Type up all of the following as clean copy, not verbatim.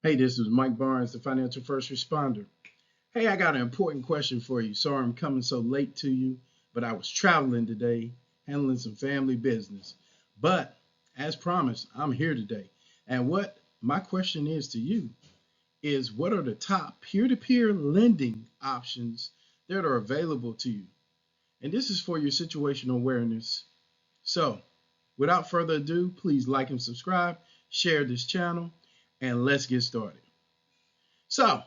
Hey, this is Mike Barnes, the financial first responder. Hey, I got an important question for you. Sorry I'm coming so late to you, but I was traveling today, handling some family business. But as promised, I'm here today. And what my question is to you is what are the top peer-to-peer lending options that are available to you? And this is for your situational awareness. So, without further ado, please like and subscribe, share this channel, and let's get started. So,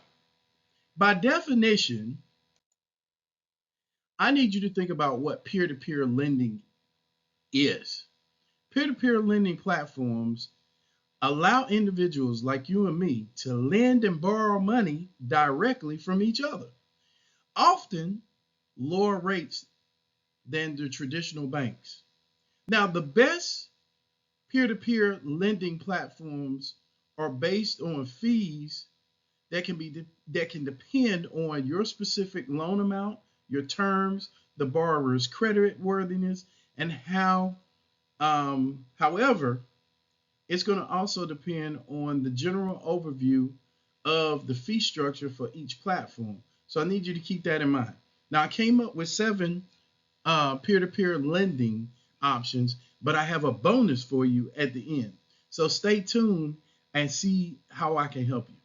by definition, I need you to think about what peer to peer lending is. Peer to peer lending platforms allow individuals like you and me to lend and borrow money directly from each other, often lower rates than the traditional banks. Now, the best peer to peer lending platforms are based on fees that can depend on your specific loan amount, your terms, the borrower's credit worthiness, and how. However, it's going to also depend on the general overview of the fee structure for each platform. So I need you to keep that in mind. Now I came up with 7 peer-to-peer lending options, but I have a bonus for you at the end. So stay tuned and see how I can help you.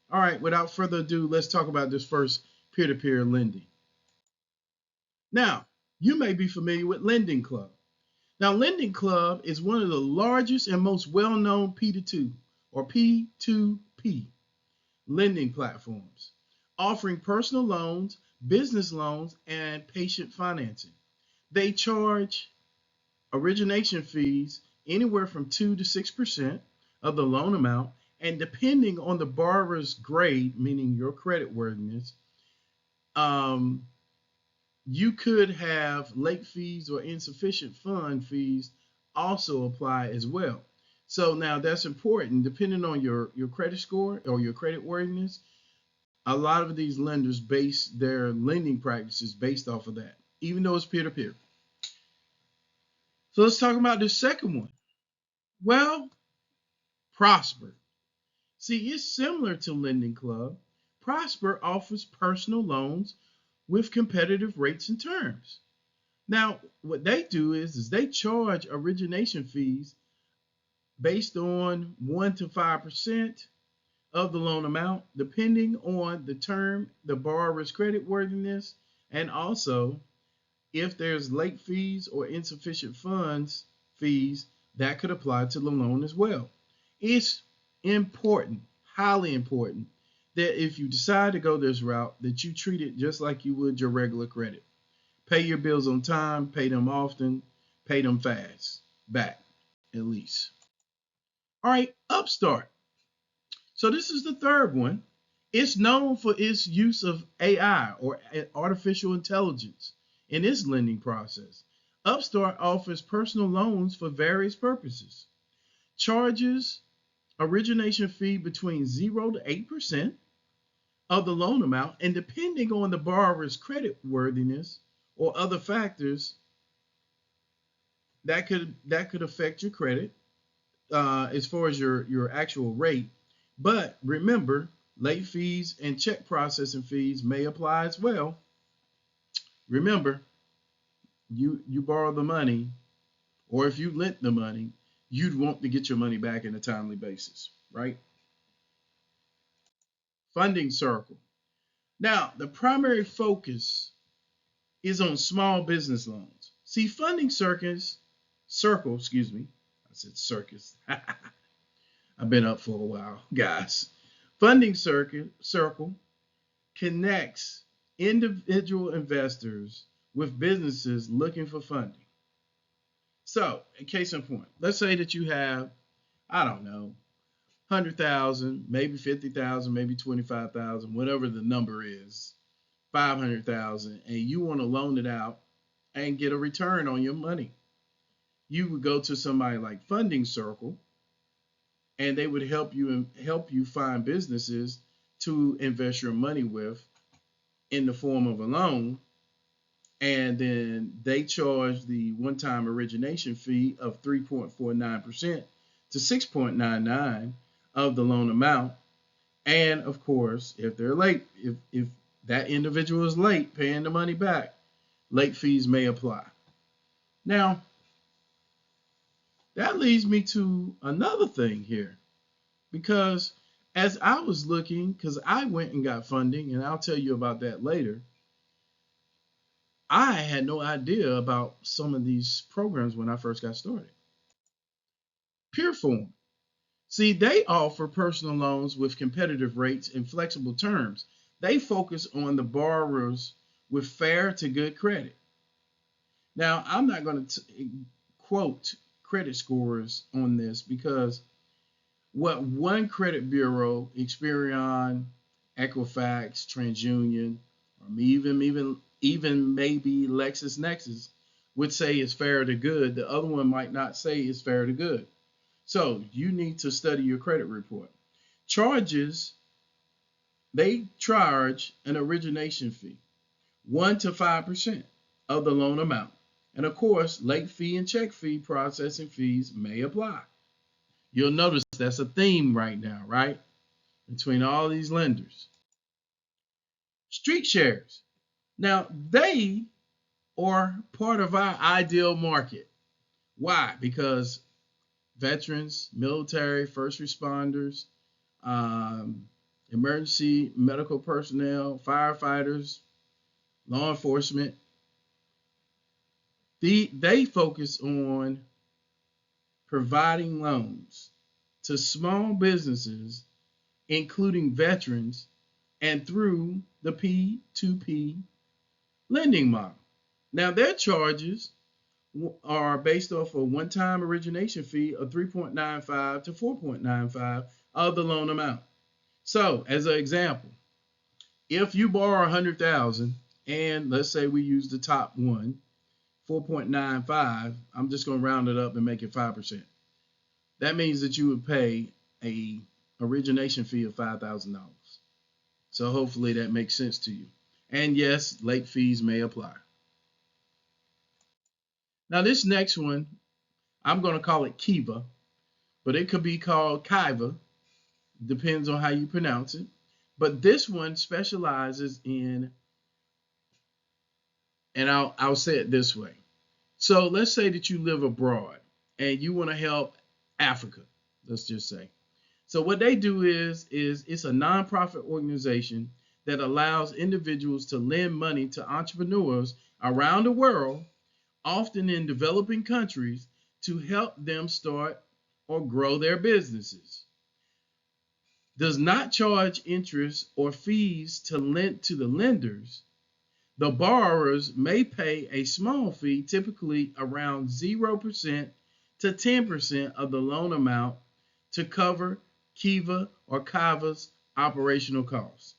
All right, without further ado, let's talk about this first peer-to-peer lending. Now, you may be familiar with Lending Club. Now, Lending Club is one of the largest and most well-known P2P or P2P lending platforms, offering personal loans, business loans, and patient financing. They charge origination fees anywhere from 2 to 6% of the loan amount, and depending on the borrower's grade, meaning your credit worthiness, um, you could have late fees or insufficient fund fees also apply as well. So now that's important. Depending on your credit score or your credit worthiness, a lot of these lenders base their lending practices based off of that, even though it's peer to peer. So let's talk about the second one. Well, Prosper. See, it's similar to Lending Club. Prosper offers personal loans with competitive rates and terms. Now, what they do is they charge origination fees based on 1 to 5% of the loan amount, depending on the term, the borrower's credit worthiness, and also if there's late fees or insufficient funds fees that could apply to the loan as well. It's important, highly important, that if you decide to go this route, that you treat it just like you would your regular credit. Pay your bills on time, pay them often, pay them fast, back at least. All right, Upstart. So this is the third one. It's known for its use of AI or artificial intelligence in its lending process. Upstart offers personal loans for various purposes. Charges origination fee between 0 to 8% of the loan amount, and depending on the borrower's credit worthiness or other factors, that could affect your credit as far as your actual rate. But remember, late fees and check processing fees may apply as well. Remember, you borrow the money, or if you lent the money, you'd want to get your money back in a timely basis, right? Funding Circle. Now, the primary focus is on small business loans. See, Circle, excuse me, I said circus. I've been up for a while, guys. Circle connects individual investors with businesses looking for funding. So, in case in point, let's say that you have, I don't know, 100,000, maybe 50,000, maybe 25,000, whatever the number is, 500,000, and you want to loan it out and get a return on your money. You would go to somebody like Funding Circle, and they would help you find businesses to invest your money with in the form of a loan, and then they charge the one-time origination fee of 3.49% to 6.99 of the loan amount, And of course, if they're late, if that individual is late paying the money back, late fees may apply. Now, that leads me to another thing here, because as I was looking, because I went and got funding, and I'll tell you about that later, I had no idea about some of these programs when I first got started. Pureform. See, they offer personal loans with competitive rates and flexible terms. They focus on the borrowers with fair to good credit. Now, I'm not going to quote credit scores on this, because what one credit bureau, Experian, Equifax, TransUnion, or even maybe LexisNexis, would say is fair to good, the other one might not say is fair to good. So you need to study your credit report. Charges, they charge an origination fee, 1 to 5% of the loan amount. And of course, late fee and check fee processing fees may apply. You'll notice that's a theme right now, right? Between all these lenders. StreetShares. Now, they are part of our ideal market. Why? Because veterans, military, first responders, emergency medical personnel, firefighters, law enforcement, they focus on providing loans to small businesses, including veterans, and through the P2P lending model. Now, their charges are based off a one-time origination fee of 3.95 to 4.95 of the loan amount. So, as an example, if you borrow 100,000, and let's say we use the top one, 4.95, I'm just going to round it up and make it 5%. That means that you would pay a origination fee of $5,000. So hopefully that makes sense to you. And yes, late fees may apply. Now this next one, I'm going to call it Kiva, but it could be called Kiva, depends on how you pronounce it. But this one specializes in, and I'll say it this way. So let's say that you live abroad and you want to help Africa, let's just say. So what they do is it's a nonprofit organization that allows individuals to lend money to entrepreneurs around the world, often in developing countries, to help them start or grow their businesses. Does not charge interest or fees to lend to the lenders. The borrowers may pay a small fee, typically around 0% to 10% of the loan amount, to cover Kiva or Kiva's operational costs.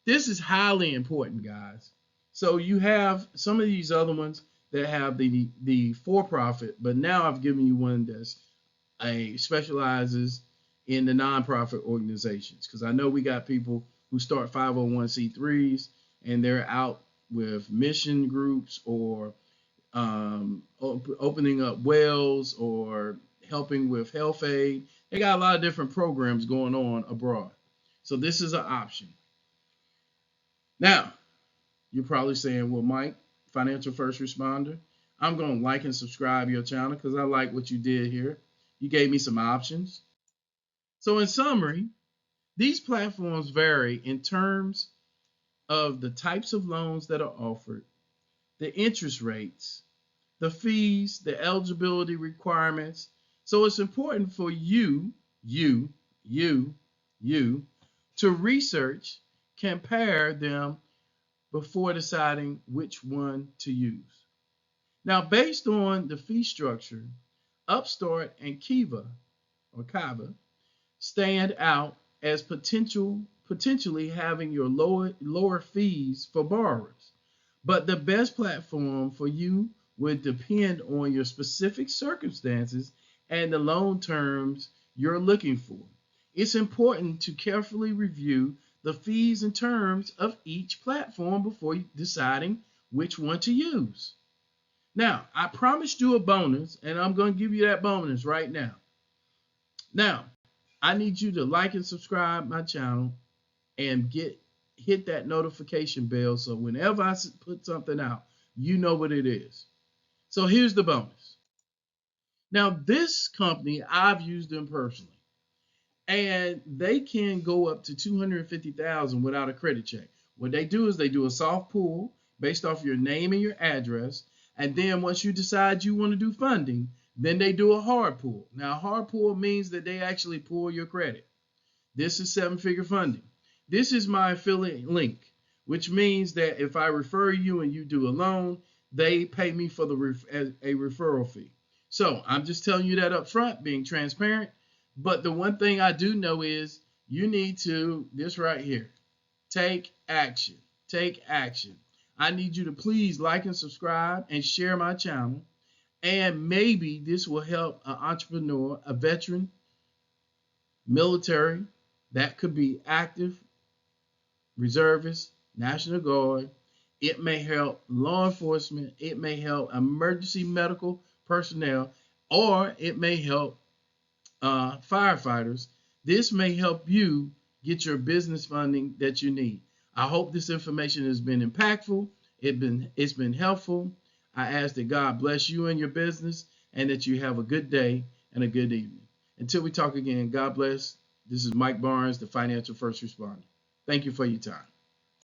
This is highly important, guys. So you have some of these other ones that have the for-profit, but now I've given you one that's specializes in the nonprofit organizations, because I know we got people who start 501c3s and they're out with mission groups, or opening up wells, or helping with health aid. They got a lot of different programs going on abroad. So this is an option. Now, you're probably saying, well, Mike, financial first responder, I'm going to like and subscribe your channel because I like what you did here. You gave me some options. So in summary, these platforms vary in terms of the types of loans that are offered, the interest rates, the fees, the eligibility requirements. So it's important for you to research, compare them before deciding which one to use. Now, based on the fee structure, Upstart and Kiva stand out as potentially having your lower fees for borrowers. But the best platform for you would depend on your specific circumstances and the loan terms you're looking for. It's important to carefully review the fees and terms of each platform before deciding which one to use. Now, I promised you a bonus, and I'm going to give you that bonus right now. Now, I need you to like and subscribe my channel and hit that notification bell so whenever I put something out, you know what it is. So here's the bonus. Now, this company, I've used them personally, and they can go up to 250,000 without a credit check. What they do is they do a soft pull based off your name and your address, and then once you decide you want to do funding, then they do a hard pull. Now, hard pull means that they actually pull your credit. This is seven-figure funding. This is my affiliate link, which means that if I refer you and you do a loan, they pay me for a referral fee. So I'm just telling you that up front, being transparent. But the one thing I do know is you need to, this right here, take action. Take action. I need you to please like and subscribe and share my channel. And maybe this will help an entrepreneur, a veteran, military, that could be active, reservists, National Guard. It may help law enforcement. It may help emergency medical personnel, or it may help firefighters. This may help you get your business funding that you need. I hope this information has been impactful. It's been helpful. I ask that God bless you and your business, and that you have a good day and a good evening. Until we talk again, God bless. This is Mike Barnes, the Financial First Responder. Thank you for your time.